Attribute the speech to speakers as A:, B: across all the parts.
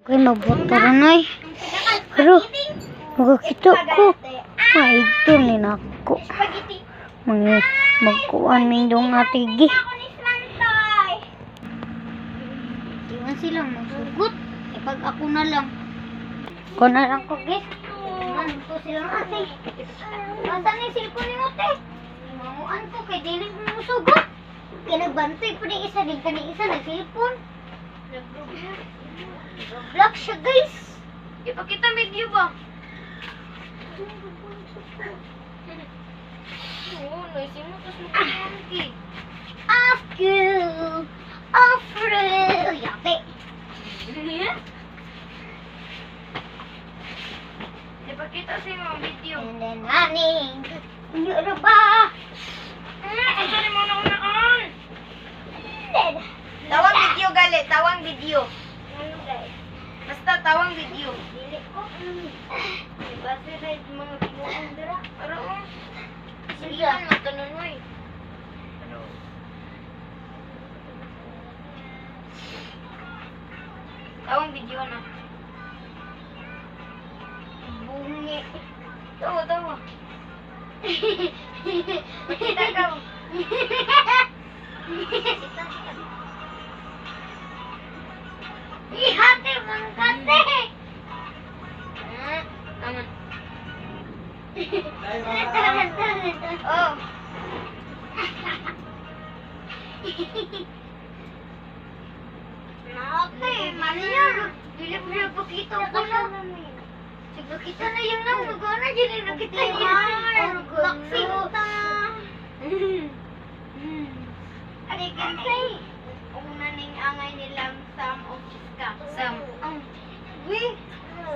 A: Kay mabutar na eh. Pero, magkakita ko. Idol ni nako. Magkuhan mindong atigi. Iwan sila magsugot. Pag ako na lang. Ako na lang ko, guys. Iwan ko silang ate. Masa na yung cellphone ni ate? Mamuan ko kay dili mo musugot. Kinagbantay pa rin isa din kaning isa na cellphone. Nag-block siya, guys.
B: Ipakita video ba? Oo, noisin mo tapos magkakampi.
A: Afro. Yate.
B: Ipakita sa mga video.
A: And then, naning. Ano ba?
B: Ito rin mo naunaan. Tawang video gali, tawang video. Basta tawang video.
A: Dili ko.
B: Basta na yung mga pinuong dira. Pero, sige lang matanunoy. Tawang video na.
A: Bungi.
B: Tawa, tawa. Makita ka.
A: Ihate mga kate.
B: Aman.
A: Oh. Nate, maniya. Bilip-bilip po kita ko na. Sige kita na yung nang magana dyan na kita yan. Naksinta. Alikin say.
B: Una ning angay nilang Sam o Chiska. Sam.
A: Uy.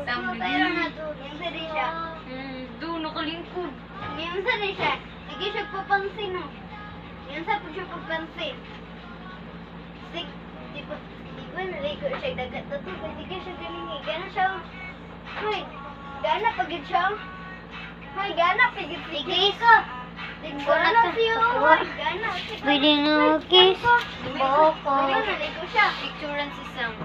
B: Sam
A: Tayo
B: video.
A: na to. Yung sa rin siya.
B: Doon nakalingkod.
A: Yung sa rin siya. Sige siya papansin no. Yung sa po siya papansin. Sige. Di ba naligo siya dagat na to. Sige siya galingi. Gana siya. Hoy. Gana pagid siya. Hoy. Gana pagid. Sige ka. Gana siya. Hoy. Gana. Pwede na kiss. Boko.
B: Ayun, naligo siya. Picturean si Sam.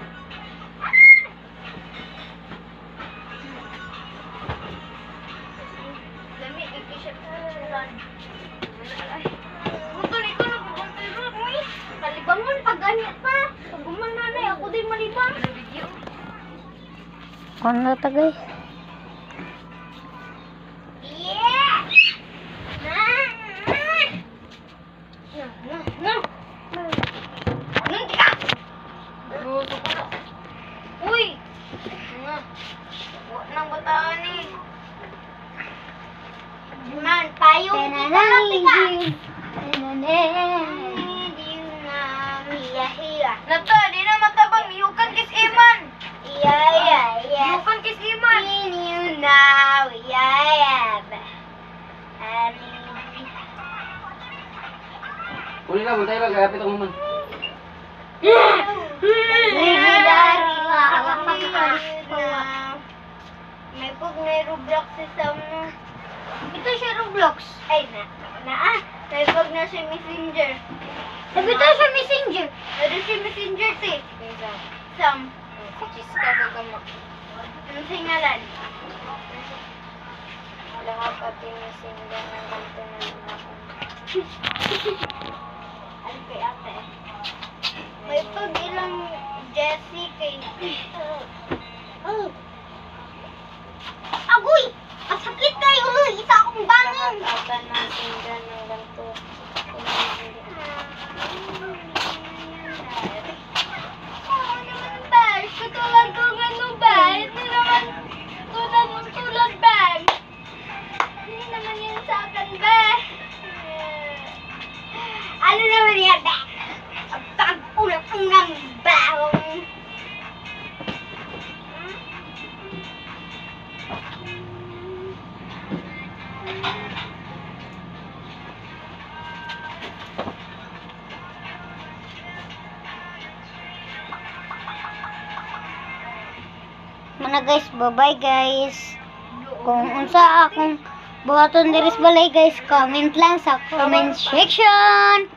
A: Lami, i-t-shirt ko lang.
B: Buto ni ko nagpupuntiro. Uy.
A: Kalibangon pag ganyan pa. Pag gumananay, ako din malibang.
B: Ano video?
A: Ano ta guys? Yeah!
B: Buto ko na. Uy. Nga. Huwag nang bataan eh.
A: Man, payo kita lang tika.
B: Nata, di na matabang. Miyukan kis Iman. Miyukan kis Iman.
C: Uli ka, buntay ba? Kapit ang human.
A: May pag may Roblox si Sam no. Ito siya Roblox. Ay, may pag na siya Messenger. Sabi ito siya Messenger. Ano siya Messenger, te? Sam.
B: Chiska ko gama.
A: Anong singalan?
B: Wala ka pati messenger ng kanto na ako.
A: Ano kay ate? May pag ilang Jessie kay... Agoy! Masakit kayo! Isa akong bangin!
B: Ata ng messenger ng kanto.
A: Oo naman, Bal. Katulad kong ano, Bal. Hindi naman tulad, Bal. Hindi naman yan sa akin, Bal. Ano naman yan, Bal? Ang tag-ulang-ulang, Bal. Mana guys, bye-bye guys. Kung unsa akong buhaton diri sa balay guys, comment lang sa comment section.